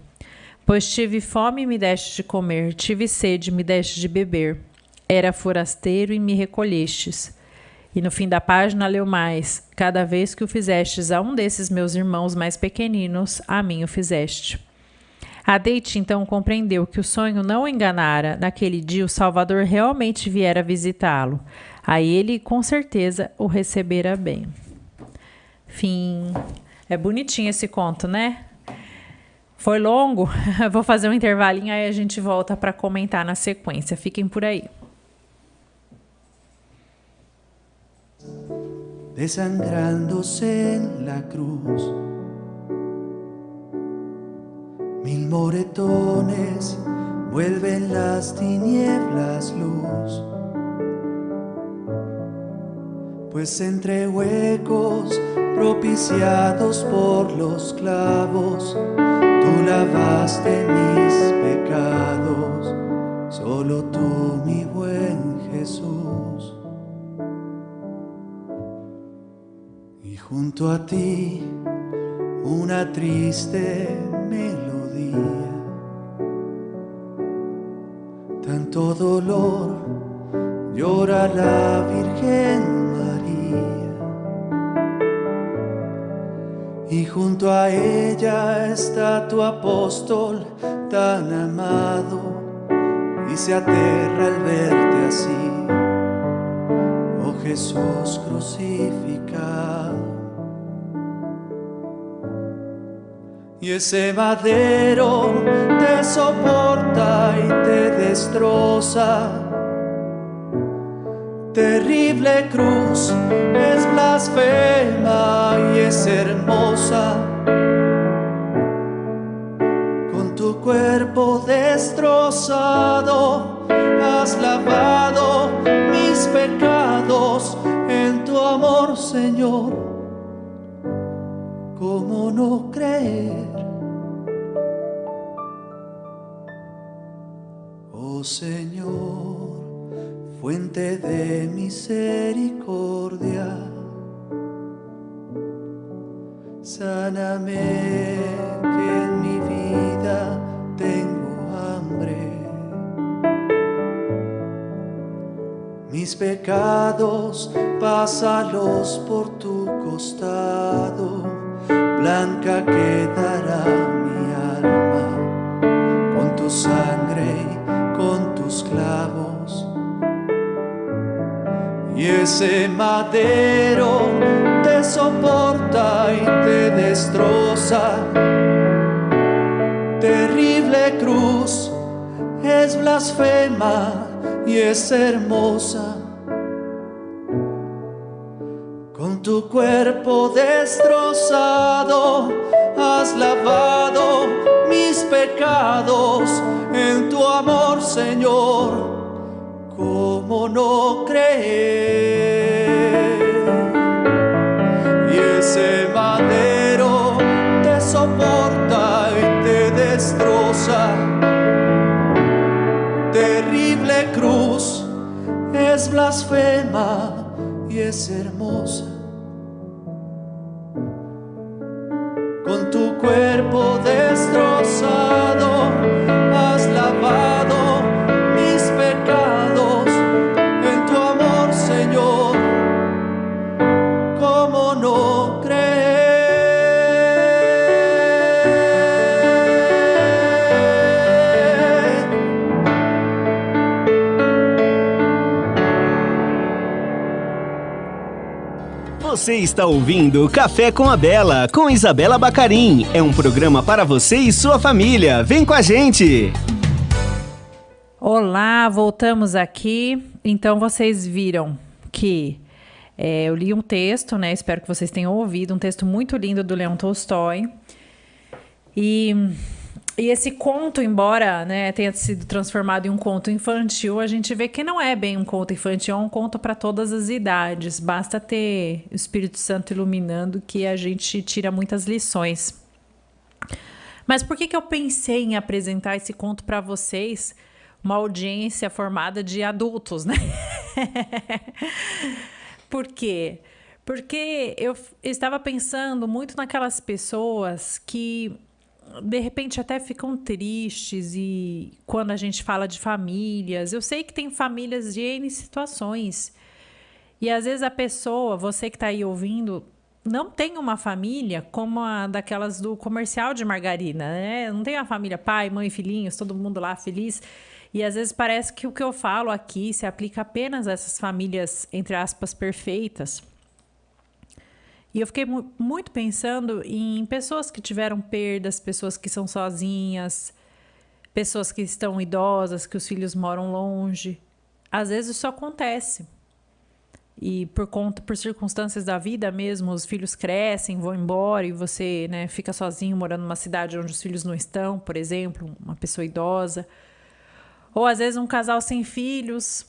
Speaker 1: Pois tive fome e me deste de comer, tive sede e me deste de beber. Era forasteiro e me recolhestes. E no fim da página leu mais: Cada vez que o fizestes a um desses meus irmãos mais pequeninos, a mim o fizeste. A Date então compreendeu que o sonho não o enganara. Naquele dia o Salvador realmente viera visitá-lo. A ele, com certeza, o recebera bem. Fim. É bonitinho esse conto, né? Foi longo? Vou fazer um intervalinho, aí a gente volta para comentar na sequência. Fiquem por aí.
Speaker 2: Desangrándose en la cruz, mil moretones vuelven las tinieblas luz, pues entre huecos propiciados por los clavos, tú lavaste mis pecados, solo tú, mi buen Jesús. Y junto a ti una triste melodía visto dolor, llora la Virgen María. Y junto a ella está tu apóstol tan amado, y se aterra al verte así, oh Jesús crucificado. Y ese madero te soporta y te destroza. Terrible cruz, es blasfema y es hermosa. Con tu cuerpo destrozado has lavado mis pecados en tu amor, Señor. ¿Cómo no creer? Oh Señor, fuente de misericordia, sáname que en mi vida tengo hambre. Mis pecados, pásalos por tu costado, blanca quedará mi alma con tu sangre y con tus clavos. Y ese madero te soporta y te destroza. Terrible cruz, es blasfema y es hermosa. Con tu cuerpo destrozado has lavado mis pecados en tu amor, Señor. ¿Cómo no creer? Y ese madero te soporta y te destroza. Terrible cruz, es blasfema y es hermosa. Con tu cuerpo destrozado has lavado mis pecados en tu amor, Señor. ¿Cómo no creer?
Speaker 3: Você está ouvindo Café com a Bela, com Isabela Bacarim. É um programa para você e sua família. Vem com a gente!
Speaker 1: Olá, voltamos aqui. Então, vocês viram que eu li um texto, né? Espero que vocês tenham ouvido. Um texto muito lindo do Leão Tolstói. E esse conto, embora, né, tenha sido transformado em um conto infantil, a gente vê que não é bem um conto infantil, é um conto para todas as idades. Basta ter o Espírito Santo iluminando que a gente tira muitas lições. Mas por que eu pensei em apresentar esse conto para vocês, uma audiência formada de adultos, né? Por quê? Porque eu estava pensando muito naquelas pessoas que de repente até ficam tristes e quando a gente fala de famílias, eu sei que tem famílias de N situações e às vezes a pessoa, você que está aí ouvindo, não tem uma família como a daquelas do comercial de margarina, né? Não tem uma família, pai, mãe, filhinhos, todo mundo lá feliz. E às vezes parece que o que eu falo aqui se aplica apenas a essas famílias, entre aspas, perfeitas. E eu fiquei muito pensando em pessoas que tiveram perdas, pessoas que são sozinhas, pessoas que estão idosas, que os filhos moram longe. Às vezes isso acontece. E por circunstâncias da vida mesmo, os filhos crescem, vão embora e você, né, fica sozinho morando numa cidade onde os filhos não estão, por exemplo, uma pessoa idosa. Ou às vezes um casal sem filhos,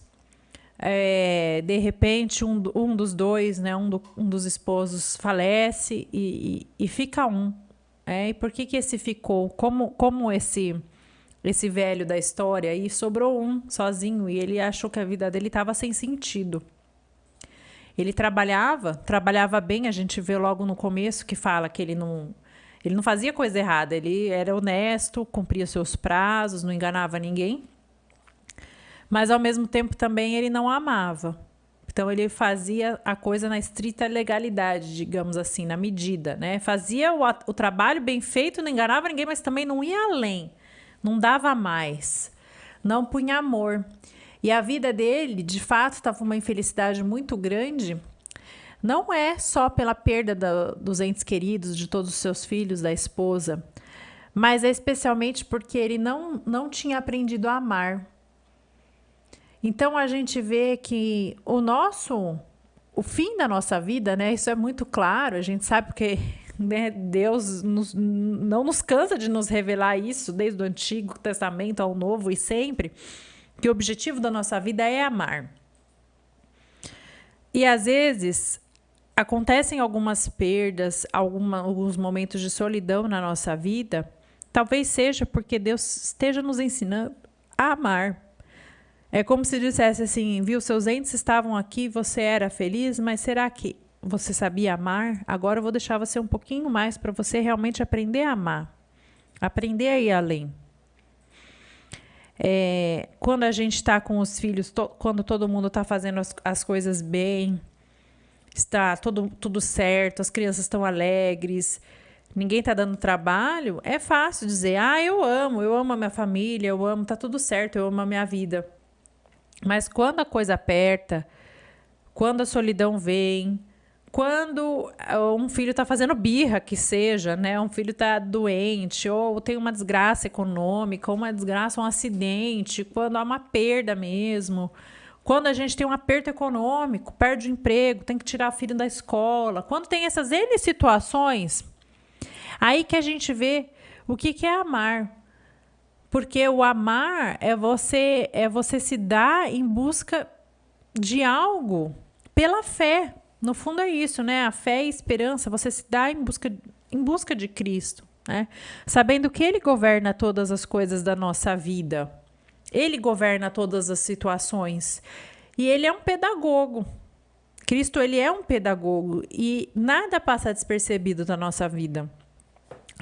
Speaker 1: de repente um dos dois, né, um dos esposos falece e fica um. E por que esse ficou? Como esse velho da história aí sobrou um sozinho e ele achou que a vida dele estava sem sentido. Ele trabalhava bem, a gente vê logo no começo que fala que ele não fazia coisa errada, ele era honesto, cumpria seus prazos, não enganava ninguém. Mas, ao mesmo tempo, também ele não amava. Então, ele fazia a coisa na estrita legalidade, digamos assim, na medida, né? Fazia o trabalho bem feito, não enganava ninguém, mas também não ia além. Não dava mais. Não punha amor. E a vida dele, de fato, estava uma infelicidade muito grande. Não é só pela perda dos entes queridos, de todos os seus filhos, da esposa, mas é especialmente porque ele não tinha aprendido a amar. Então, a gente vê que o fim da nossa vida, né? Isso é muito claro, a gente sabe porque, né, Deus não nos cansa de nos revelar isso, desde o Antigo Testamento ao Novo e sempre, que o objetivo da nossa vida é amar. E, às vezes, acontecem algumas perdas, alguns momentos de solidão na nossa vida, talvez seja porque Deus esteja nos ensinando a amar. É como se dissesse assim, viu, seus entes estavam aqui, você era feliz, mas será que você sabia amar? Agora eu vou deixar você um pouquinho mais para você realmente aprender a amar. Aprender a ir além. Quando a gente está com os filhos, quando todo mundo está fazendo as coisas bem, está tudo certo, as crianças estão alegres, ninguém está dando trabalho, é fácil dizer, eu amo a minha família, tá tudo certo, eu amo a minha vida. Mas quando a coisa aperta, quando a solidão vem, quando um filho está fazendo birra, que seja, né? Um filho está doente, ou tem uma desgraça econômica, ou uma desgraça, um acidente, quando há uma perda mesmo, quando a gente tem um aperto econômico, perde o emprego, tem que tirar o filho da escola, quando tem essas N situações, aí que a gente vê o que é amar. Porque o amar é você se dar em busca de algo pela fé. No fundo é isso, né? A fé e a esperança, você se dá em busca de Cristo, né? Sabendo que Ele governa todas as coisas da nossa vida. Ele governa todas as situações. E Ele é um pedagogo. Cristo, Ele é um pedagogo. E nada passa despercebido da nossa vida.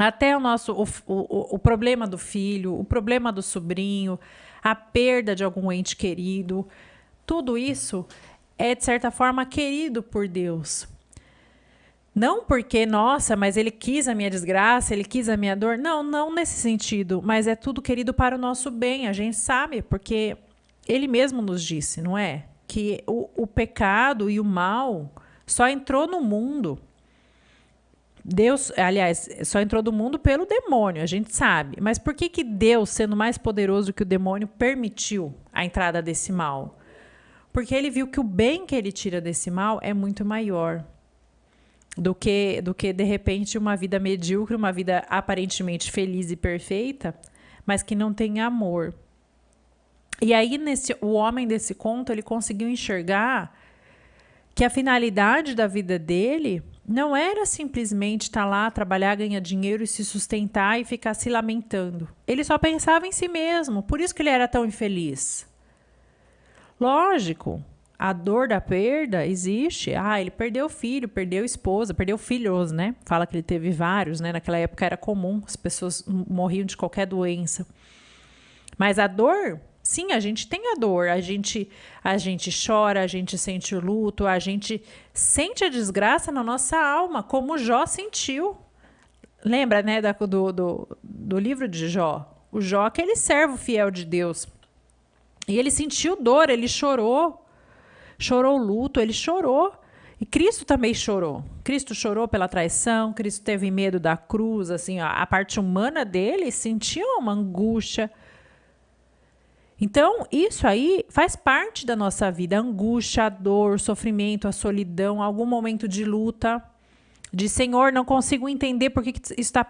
Speaker 1: Até o problema do filho, o problema do sobrinho, a perda de algum ente querido, tudo isso é, de certa forma, querido por Deus. Não porque, nossa, mas Ele quis a minha desgraça, Ele quis a minha dor. Não nesse sentido, mas é tudo querido para o nosso bem. A gente sabe, porque Ele mesmo nos disse, não é? Que o pecado e o mal só entrou no mundo. Deus, aliás, só entrou do mundo pelo demônio, a gente sabe. Mas por que Deus, sendo mais poderoso que o demônio, permitiu a entrada desse mal? Porque Ele viu que o bem que Ele tira desse mal é muito maior do que de repente, uma vida medíocre, uma vida aparentemente feliz e perfeita, mas que não tem amor. E aí, o homem desse conto, ele conseguiu enxergar que a finalidade da vida dele não era simplesmente estar lá, trabalhar, ganhar dinheiro e se sustentar e ficar se lamentando. Ele só pensava em si mesmo, por isso que ele era tão infeliz. Lógico, a dor da perda existe. Ele perdeu o filho, perdeu a esposa, perdeu filhos, né? Fala que ele teve vários, né? Naquela época era comum, as pessoas morriam de qualquer doença. Mas a dor... Sim, a gente tem a dor, a gente chora, a gente sente o luto, a gente sente a desgraça na nossa alma, como Jó sentiu. Lembra, né, do livro de Jó? O Jó, aquele servo fiel de Deus. E ele sentiu dor, ele chorou o luto, ele chorou. E Cristo também chorou. Cristo chorou pela traição, Cristo teve medo da cruz, assim, a parte humana dele sentia uma angústia. Então, isso aí faz parte da nossa vida. A angústia, a dor, o sofrimento, a solidão, algum momento de luta, de Senhor, não consigo entender por que isso está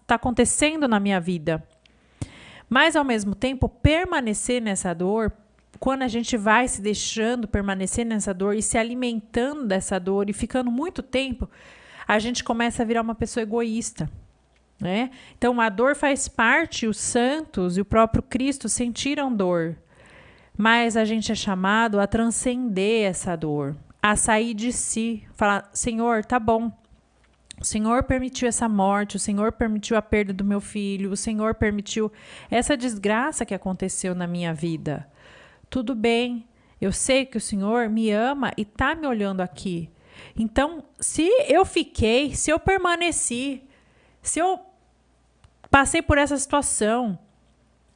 Speaker 1: acontecendo na minha vida. Mas, ao mesmo tempo, permanecer nessa dor, quando a gente vai se deixando permanecer nessa dor e se alimentando dessa dor e ficando muito tempo, a gente começa a virar uma pessoa egoísta. Né? Então, a dor faz parte, os santos e o próprio Cristo sentiram dor. Mas a gente é chamado a transcender essa dor, a sair de si, falar, Senhor, tá bom. O Senhor permitiu essa morte, o Senhor permitiu a perda do meu filho, o Senhor permitiu essa desgraça que aconteceu na minha vida. tudo bem, eu sei que o Senhor me ama e está me olhando aqui. Então, se eu fiquei, se eu permaneci, se eu passei por essa situação,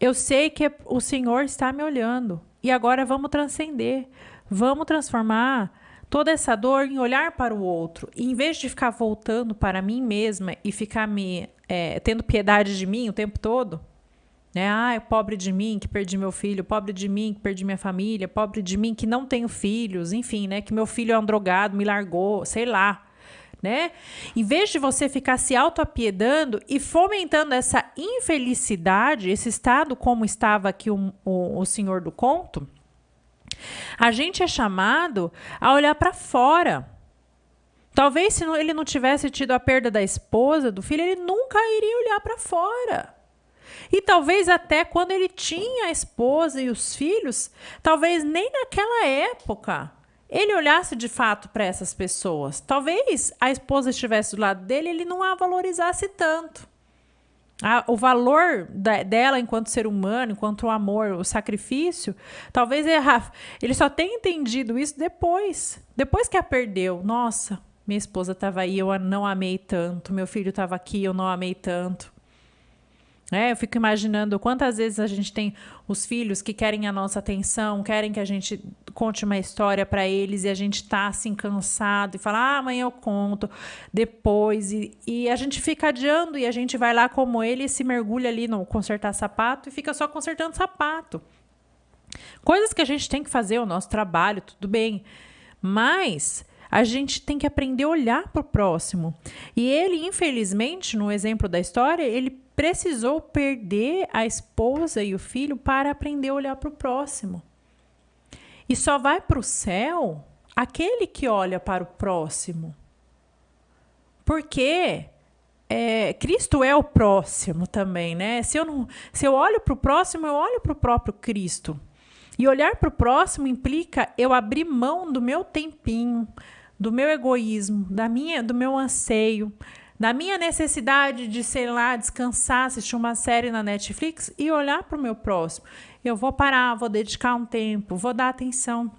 Speaker 1: eu sei que o Senhor está me olhando. E agora vamos transcender, vamos transformar toda essa dor em olhar para o outro. E em vez de ficar voltando para mim mesma e ficar tendo piedade de mim o tempo todo, né? Ai, pobre de mim que perdi meu filho, pobre de mim que perdi minha família, pobre de mim que não tenho filhos, enfim, né? Que meu filho é um drogado, me largou, sei lá, né? Em vez de você ficar se autoapiedando e fomentando essa infelicidade, esse estado como estava aqui o senhor do conto, a gente é chamado a olhar para fora. Talvez se ele não tivesse tido a perda da esposa, do filho, ele nunca iria olhar para fora. E talvez até quando ele tinha a esposa e os filhos, talvez nem naquela época ele olhasse de fato para essas pessoas. Talvez a esposa estivesse do lado dele e ele não a valorizasse tanto. O valor dela enquanto ser humano, enquanto o amor, o sacrifício, talvez ele só tenha entendido isso depois que a perdeu. Nossa, minha esposa estava aí, eu não amei tanto. Meu filho estava aqui, eu não amei tanto. Eu fico imaginando quantas vezes a gente tem os filhos que querem a nossa atenção, querem que a gente conte uma história para eles e a gente está assim cansado e fala, amanhã eu conto, depois. E a gente fica adiando e a gente vai lá como ele e se mergulha ali no consertar sapato e fica só consertando sapato. Coisas que a gente tem que fazer, o nosso trabalho, tudo bem. Mas a gente tem que aprender a olhar para o próximo. E ele, infelizmente, no exemplo da história, ele precisou perder a esposa e o filho para aprender a olhar para o próximo. E só vai para o céu aquele que olha para o próximo. Porque Cristo é o próximo também, né? Se eu olho para o próximo, eu olho para o próprio Cristo. E olhar para o próximo implica eu abrir mão do meu tempinho, do meu egoísmo, do meu anseio, da minha necessidade de, sei lá, descansar, assistir uma série na Netflix e olhar para o meu próximo. Eu vou parar, vou dedicar um tempo, vou dar atenção.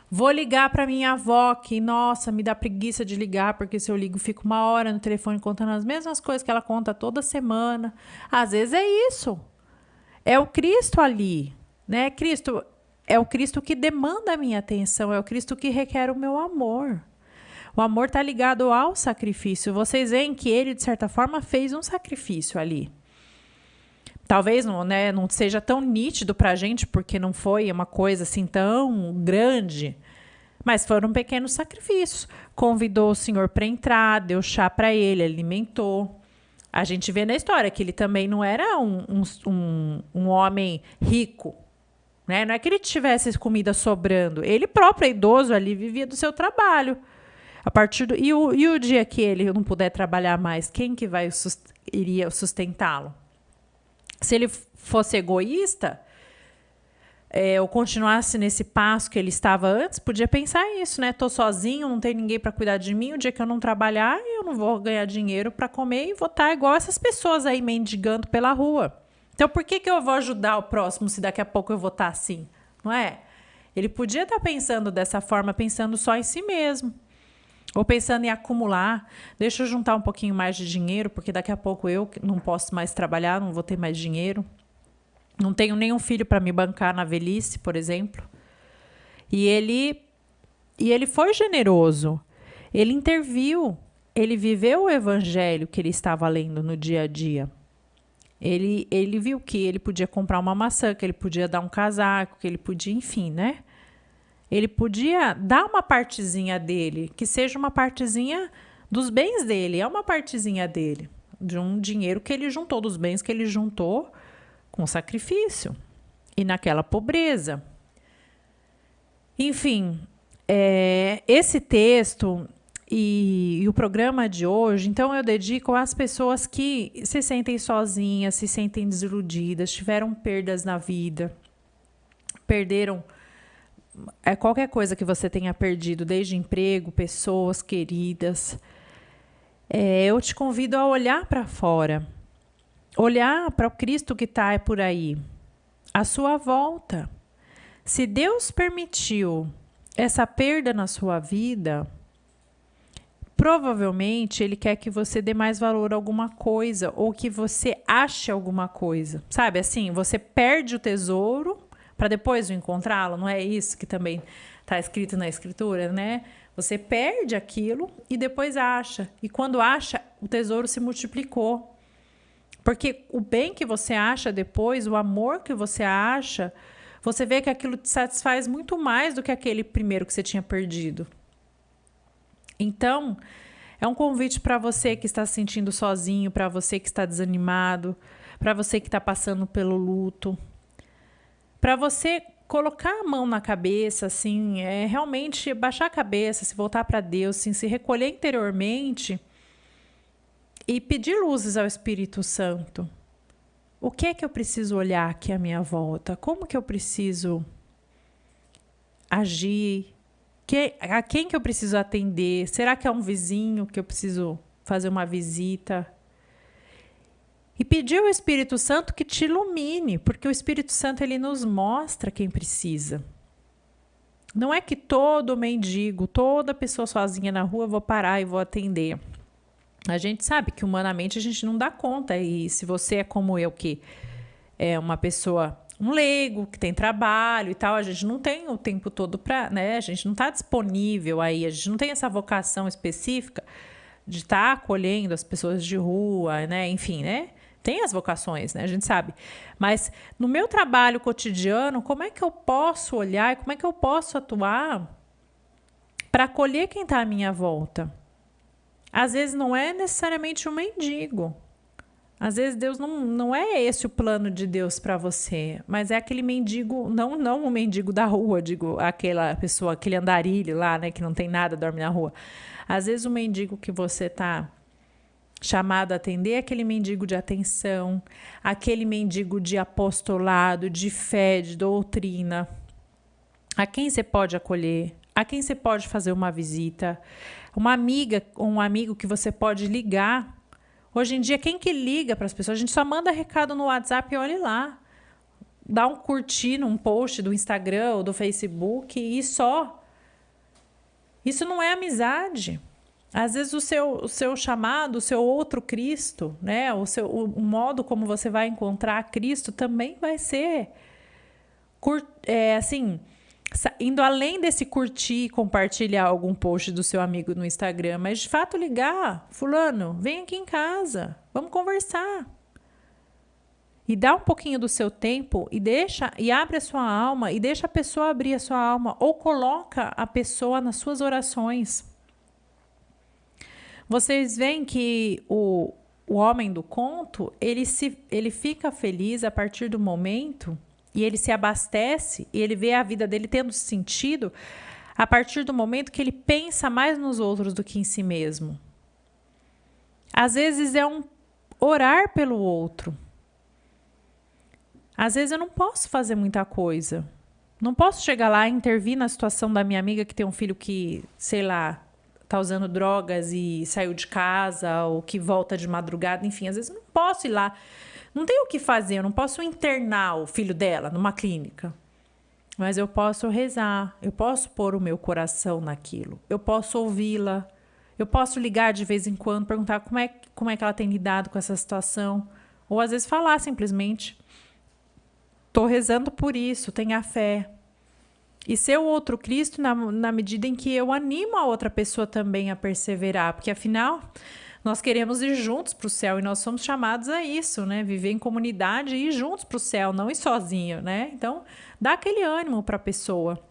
Speaker 1: Vou ligar para minha avó, que, nossa, me dá preguiça de ligar, porque se eu ligo, fico uma hora no telefone contando as mesmas coisas que ela conta toda semana. Às vezes é isso. É o Cristo ali, né? Cristo é o Cristo que demanda a minha atenção, é o Cristo que requer o meu amor. O amor está ligado ao sacrifício. Vocês veem que ele, de certa forma, fez um sacrifício ali. Talvez não seja tão nítido para a gente, porque não foi uma coisa assim tão grande. Mas foram pequenos sacrifícios. Convidou o Senhor para entrar, deu chá para ele, alimentou. A gente vê na história que ele também não era um homem rico. Né? Não é que ele tivesse comida sobrando. Ele próprio, idoso, ali vivia do seu trabalho. E o dia que ele não puder trabalhar mais, quem que iria sustentá-lo? Se ele fosse egoísta, ou continuasse nesse passo que ele estava antes, podia pensar isso, né? Tô sozinho, não tem ninguém para cuidar de mim. O dia que eu não trabalhar, eu não vou ganhar dinheiro para comer e vou estar igual essas pessoas aí mendigando pela rua. Então, por que eu vou ajudar o próximo se daqui a pouco eu vou estar assim? Não é? Ele podia estar pensando dessa forma, pensando só em si mesmo. Ou pensando em acumular, deixa eu juntar um pouquinho mais de dinheiro, porque daqui a pouco eu não posso mais trabalhar, não vou ter mais dinheiro. Não tenho nenhum filho para me bancar na velhice, por exemplo. E ele foi generoso. Ele interviu. Ele viveu o evangelho que ele estava lendo no dia a dia. Ele viu que ele podia comprar uma maçã, que ele podia dar um casaco, que ele podia, enfim, né? Ele podia dar uma partezinha dele, que seja uma partezinha dos bens dele, é uma partezinha dele, de um dinheiro que ele juntou, dos bens que ele juntou com sacrifício e naquela pobreza. Enfim, esse texto e o programa de hoje, então eu dedico às pessoas que se sentem sozinhas, se sentem desiludidas, tiveram perdas na vida, perderam qualquer coisa que você tenha perdido, desde emprego, pessoas queridas. Eu te convido a olhar para fora, olhar para o Cristo que está por aí, à sua volta. Se Deus permitiu essa perda na sua vida, provavelmente Ele quer que você dê mais valor a alguma coisa ou que você ache alguma coisa. Sabe assim, você perde o tesouro para depois encontrá-lo. Não é isso que também está escrito na Escritura, né? Você perde aquilo e depois acha. E quando acha, o tesouro se multiplicou. Porque o bem que você acha depois, o amor que você acha, você vê que aquilo te satisfaz muito mais do que aquele primeiro que você tinha perdido. Então, é um convite para você que está se sentindo sozinho, para você que está desanimado, para você que está passando pelo luto, para você colocar a mão na cabeça, assim, realmente baixar a cabeça, se voltar para Deus, assim, se recolher interiormente e pedir luzes ao Espírito Santo. O que é que eu preciso olhar aqui à minha volta? Como que eu preciso agir? A quem que eu preciso atender? Será que é um vizinho que eu preciso fazer uma visita? E pedir ao Espírito Santo que te ilumine, porque o Espírito Santo ele nos mostra quem precisa. Não é que todo mendigo, toda pessoa sozinha na rua eu vou parar e vou atender. A gente sabe que humanamente a gente não dá conta. E se você é como eu, que é uma pessoa, um leigo, que tem trabalho e tal, a gente não tem o tempo todo para, né? A gente não está disponível aí, a gente não tem essa vocação específica de estar acolhendo as pessoas de rua, né? Enfim, né? Tem as vocações, né? A gente sabe. Mas no meu trabalho cotidiano, como é que eu posso olhar e como é que eu posso atuar para acolher quem está à minha volta? Às vezes não é necessariamente um mendigo. Às vezes Deus não é esse o plano de Deus para você, mas é aquele mendigo, não o mendigo da rua, digo, aquela pessoa, aquele andarilho lá, né, que não tem nada, dorme na rua. Às vezes o mendigo que você está chamado a atender é aquele mendigo de atenção, aquele mendigo de apostolado, de fé, de doutrina. A quem você pode acolher? A quem você pode fazer uma visita? Uma amiga ou um amigo que você pode ligar. Hoje em dia, quem que liga para as pessoas? A gente só manda recado no WhatsApp e olhe lá. Dá um curtir num post do Instagram ou do Facebook e só. Isso não é amizade. Às vezes o seu chamado, o seu outro Cristo, né? O modo como você vai encontrar Cristo também vai ser assim, indo além desse curtir e compartilhar algum post do seu amigo no Instagram, mas de fato ligar, fulano, vem aqui em casa, vamos conversar. E dá um pouquinho do seu tempo e abre a sua alma e deixa a pessoa abrir a sua alma ou coloca a pessoa nas suas orações. Vocês veem que o homem do conto, ele fica feliz a partir do momento e ele se abastece e ele vê a vida dele tendo sentido a partir do momento que ele pensa mais nos outros do que em si mesmo. Às vezes é um orar pelo outro. Às vezes eu não posso fazer muita coisa. Não posso chegar lá e intervir na situação da minha amiga que tem um filho que, sei lá, tá usando drogas e saiu de casa ou que volta de madrugada. Enfim, às vezes eu não posso ir lá. Não tenho o que fazer, eu não posso internar o filho dela numa clínica. Mas eu posso rezar, eu posso pôr o meu coração naquilo. Eu posso ouvi-la, eu posso ligar de vez em quando, perguntar como é que ela tem lidado com essa situação. Ou às vezes falar simplesmente, estou rezando por isso, tenha fé. E ser o outro Cristo na medida em que eu animo a outra pessoa também a perseverar. Porque afinal, nós queremos ir juntos para o céu e nós somos chamados a isso, né? Viver em comunidade e ir juntos para o céu, não ir sozinho, né? Então, dá aquele ânimo para a pessoa.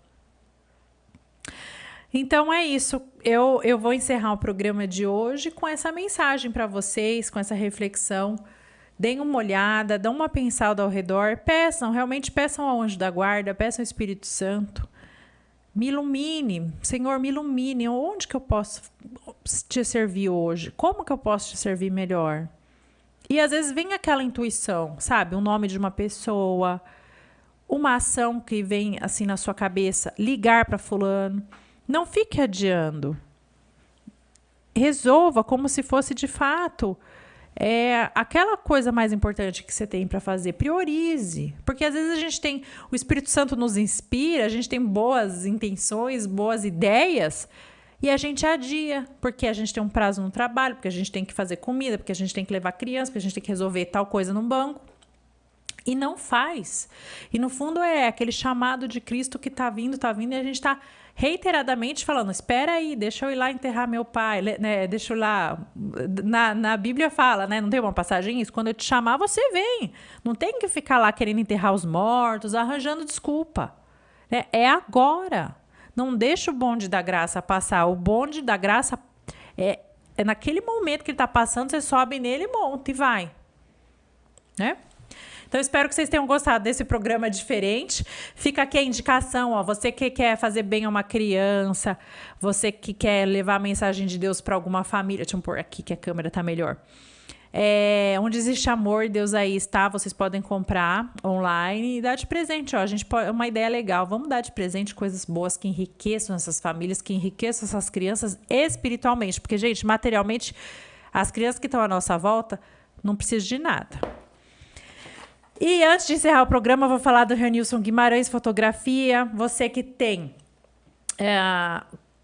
Speaker 1: Então, é isso. Eu vou encerrar o programa de hoje com essa mensagem para vocês, com essa reflexão. Deem uma olhada, dão uma pensada ao redor, realmente peçam ao anjo da guarda, peçam ao Espírito Santo. Me ilumine, Senhor, me ilumine. Onde que eu posso te servir hoje? Como que eu posso te servir melhor? E às vezes vem aquela intuição, sabe? O nome de uma pessoa, uma ação que vem assim na sua cabeça, ligar para fulano. Não fique adiando. Resolva como se fosse de fato aquela coisa mais importante que você tem para fazer, priorize. Porque às vezes a gente tem, o Espírito Santo nos inspira, a gente tem boas intenções, boas ideias, e a gente adia, porque a gente tem um prazo no trabalho, porque a gente tem que fazer comida, porque a gente tem que levar criança, porque a gente tem que resolver tal coisa no banco. E não faz. E no fundo é aquele chamado de Cristo que está vindo, e a gente está reiteradamente falando, espera aí, deixa eu ir lá enterrar meu pai, né? Deixa eu ir lá, na Bíblia fala, né? Não tem uma passagem isso? Quando eu te chamar, você vem. Não tem que ficar lá querendo enterrar os mortos, arranjando desculpa. É agora. Não deixa o bonde da graça passar. O bonde da graça é naquele momento que ele está passando, você sobe nele, monta e vai. Né? Então, espero que vocês tenham gostado desse programa diferente. Fica aqui a indicação, ó, você que quer fazer bem a uma criança, você que quer levar a mensagem de Deus para alguma família. Deixa eu pôr aqui que a câmera tá melhor. Onde existe amor, Deus aí está. Vocês podem comprar online e dar de presente. Ó, a gente pode, uma ideia legal. Vamos dar de presente coisas boas que enriqueçam essas famílias, que enriqueçam essas crianças espiritualmente. Porque, gente, materialmente, as crianças que estão à nossa volta não precisam de nada. E antes de encerrar o programa, eu vou falar do Renilson Guimarães Fotografia. Você que tem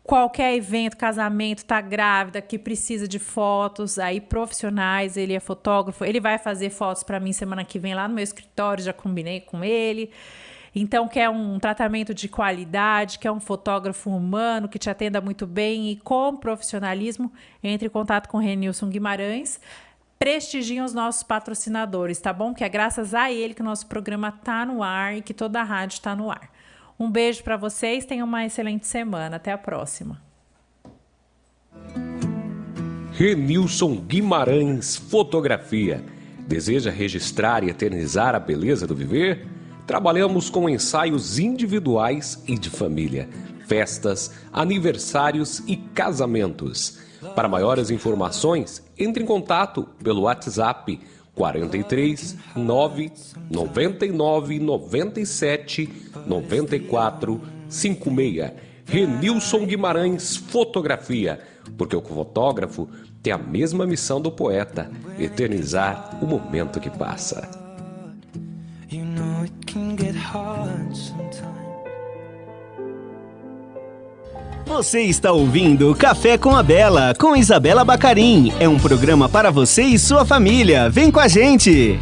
Speaker 1: qualquer evento, casamento, tá grávida, que precisa de fotos aí profissionais, ele é fotógrafo, ele vai fazer fotos para mim semana que vem lá no meu escritório, já combinei com ele. Então, quer um tratamento de qualidade, quer um fotógrafo humano que te atenda muito bem e com profissionalismo, entre em contato com o Renilson Guimarães. Prestigiem os nossos patrocinadores, tá bom? Que é graças a ele que o nosso programa tá no ar e que toda a rádio tá no ar. Um beijo para vocês, tenham uma excelente semana. Até a próxima.
Speaker 4: Renilson Guimarães Fotografia. Deseja registrar e eternizar a beleza do viver? Trabalhamos com ensaios individuais e de família, festas, aniversários e casamentos. Para maiores informações, entre em contato pelo WhatsApp 43 9 99 97 94 56. Renilson Guimarães Fotografia, porque o fotógrafo tem a mesma missão do poeta, eternizar o momento que passa.
Speaker 2: You know it can get hard sometimes.
Speaker 3: Você está ouvindo Café com a Bela, com Isabela Bacarim. É um programa para você e sua família. Vem com a gente!